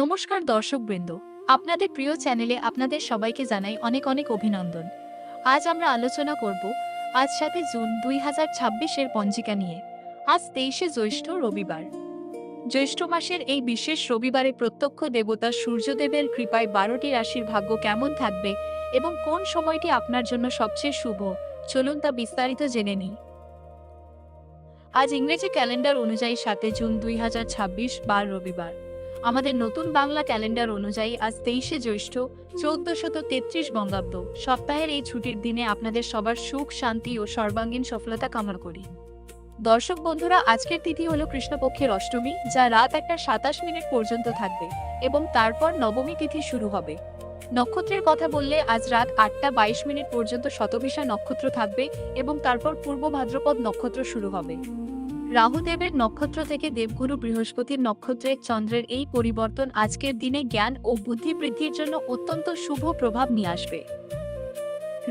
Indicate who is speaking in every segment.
Speaker 1: নমস্কার দর্শকবৃন্দ, আপনাদের প্রিয় চ্যানেলে আপনাদের সবাইকে জানাই অনেক অনেক অভিনন্দন। আজ আমরা আলোচনা করব আজ 7 জুন 2026 এর পঞ্জিকা নিয়ে। আজ 23শে জ্যৈষ্ঠ রবিবার। জ্যৈষ্ঠ মাসের এই বিশেষ রবিবারে প্রত্যক্ষ দেবতা সূর্যদেবের কৃপায় 12টি রাশির ভাগ্য কেমন থাকবে এবং কোন সময়টি আপনার জন্য সবচেয়ে শুভ, চলুন তা বিস্তারিত জেনে নিই। আজ ইংরেজি ক্যালেন্ডার অনুযায়ী 7 জুন 2026 বার রবিবার। আমাদের নতুন বাংলা ক্যালেন্ডার অনুযায়ী আজ 23শে জ্যৈষ্ঠ 1433 বঙ্গাব্দ। সপ্তাহের এই ছুটির দিনে আপনাদের সবার সুখ, শান্তি ও সর্বাঙ্গীন সফলতা কামনা করি। দর্শক বন্ধুরা, আজকের তিথি হলো কৃষ্ণপক্ষের অষ্টমী, যা রাত 1:27 পর্যন্ত থাকবে এবং তারপর নবমী তিথি শুরু হবে। নক্ষত্রের কথা বললে আজ রাত 8:22 পর্যন্ত শতভিষা নক্ষত্র থাকবে এবং তারপর পূর্ব ভাদ্রপদ নক্ষত্র শুরু হবে। রাহুদেবের নক্ষত্র থেকে দেবগুরু বৃহস্পতির নক্ষত্রে চন্দ্রের এই পরিবর্তন আজকের দিনে জ্ঞান ও বুদ্ধি বৃদ্ধির জন্য অত্যন্ত শুভ প্রভাব নিয়ে আসবে।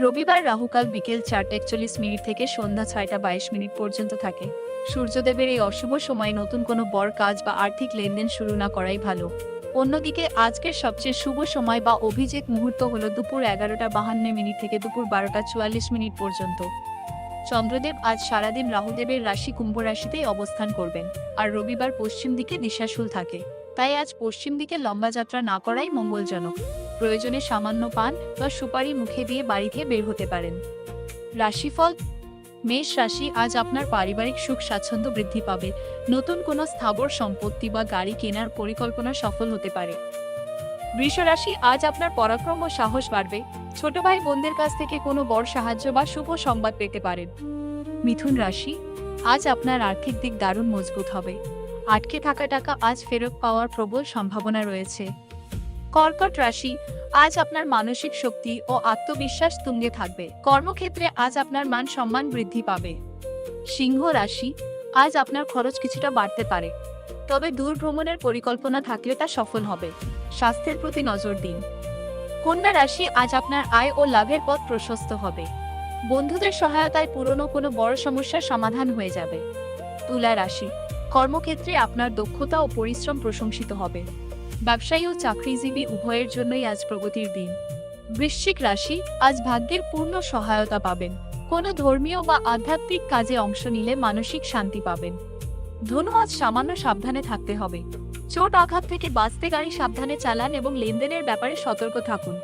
Speaker 1: রবিবার রাহুকাল বিকেল 4:41 থেকে সন্ধ্যা 6:22 পর্যন্ত থাকে। সূর্যদেবের এই অশুভ সময়ে নতুন কোনো বড় কাজ বা আর্থিক লেনদেন শুরু না করাই ভালো। অন্যদিকে আজকের সবচেয়ে শুভ সময় বা অভিজিৎ মুহূর্ত হল দুপুর 11:52 থেকে দুপুর 12:44 পর্যন্ত। চন্দ্রদেব আজ সারাদিন রাহুদেবের রাশি কুম্ভ রাশিতেই অবস্থান করবেন, আর রবিবার পশ্চিম দিকে দিশাশুল থাকে। তাই আজ পশ্চিম দিকে লম্বা যাত্রা না করাই মঙ্গলজনক। প্রয়োজনে সামান্য পান বা সুপারি মুখে দিয়ে বাড়ি থেকে বের হতে পারেন। রাশিফল: মেষ রাশি, আজ আপনার পারিবারিক সুখ স্বাচ্ছন্দ্য বৃদ্ধি পাবে। নতুন কোনো স্থাবর সম্পত্তি বা গাড়ি কেনার পরিকল্পনা সফল হতে পারে। বৃষ রাশি, আজ আপনার পরাক্রম ও সাহস বাড়বে। ছোট ভাই বোনদের কাছ থেকে কোনো বড় সাহায্য বা শুভ সংবাদ পেতে পারেন। মিথুন রাশি, আজ আপনার আর্থিক দিক দারুণ মজবুত হবে। আটকে থাকা টাকা আজ ফেরত পাওয়ার প্রবল সম্ভাবনা রয়েছে। কর্কট রাশি, আজ আপনার মানসিক শক্তি ও আত্মবিশ্বাস তুঙ্গে থাকবে। কর্মক্ষেত্রে আজ আপনার মান সম্মান বৃদ্ধি পাবে। সিংহ রাশি, আজ আপনার খরচ কিছুটা বাড়তে পারে, তবে দূর ভ্রমণের পরিকল্পনা থাকলে তা সফল হবে। স্বাস্থ্যের প্রতি নজর দিন। কন্যা রাশি, আজ আপনার আয় ও লাভের পথ প্রশস্ত হবে। বন্ধুদের সহায়তায় পুরনো কোনো বড় সমস্যার সমাধান হয়ে যাবে। তুলা রাশি, কর্মক্ষেত্রে আপনার দক্ষতা ও পরিশ্রম প্রশংসিত হবে। ব্যবসায়ী ও চাকরিজীবী উভয়ের জন্যই আজ প্রগতির দিন। বৃশ্চিক রাশি, আজ ভাগ্যের পূর্ণ সহায়তা পাবেন। কোনো ধর্মীয় বা আধ্যাত্মিক কাজে অংশ নিলে মানসিক শান্তি পাবেন। ধনু, আজ সামান্য সাবধানে থাকতে হবে। চোট আঘাত থেকে বাঁচতে গাড়ি সাবধানে চালান এবং লেনদেনের ব্যাপারে সতর্ক থাকুন।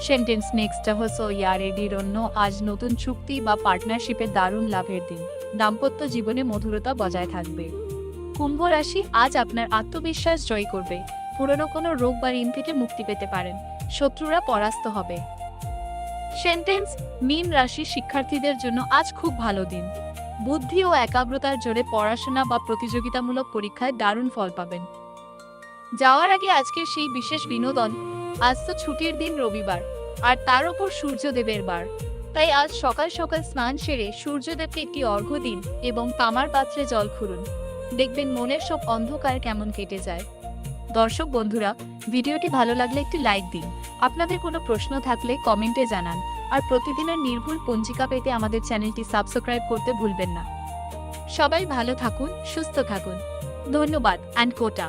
Speaker 1: সেন্টেন্স নেক্সটটা হচ্ছে ইয়ারেডির অন্য, আজ নতুন চুক্তি বা পার্টনারশিপের দারুণ লাভের দিন। দাম্পত্য জীবনে মধুরতা বজায় থাকবে। কুম্ভ রাশি, আজ আপনার আত্মবিশ্বাস জয় করবে। পুরনো কোনো রোগ বা ঋণ থেকে মুক্তি পেতে পারেন। শত্রুরা পরাস্ত হবে। সেন্টেন্স: মীন রাশি শিক্ষার্থীদের জন্য আজ খুব ভালো দিন। বুদ্ধি ও একাগ্রতার জোরে পড়াশোনা বা প্রতিযোগিতামূলক পরীক্ষায় দারুণ ফল পাবেন। যাওয়ার আগে আজকের সেই বিশেষ বিনোদন, আজ তো ছুটির দিন রবিবার, আর তার উপর সূর্যদেবের বার। তাই আজ সকাল সকাল স্নান সেরে সূর্যদেবকে একটি অর্ঘ্য দিন এবং তামার পাত্রে জল খুঁড়ুন। দেখবেন মনের সব অন্ধকার কেমন কেটে যায়। দর্শক বন্ধুরা, ভিডিওটি ভালো লাগলে একটি লাইক দিন। আপনাদের কোনো প্রশ্ন থাকলে কমেন্টে জানান, আর প্রতিদিনের নির্ভুল পঞ্জিকা পেতে আমাদের চ্যানেলটি সাবস্ক্রাইব করতে ভুলবেন না। সবাই ভালো থাকুন, সুস্থ থাকুন। ধন্যবাদ অ্যান্ড কোটা।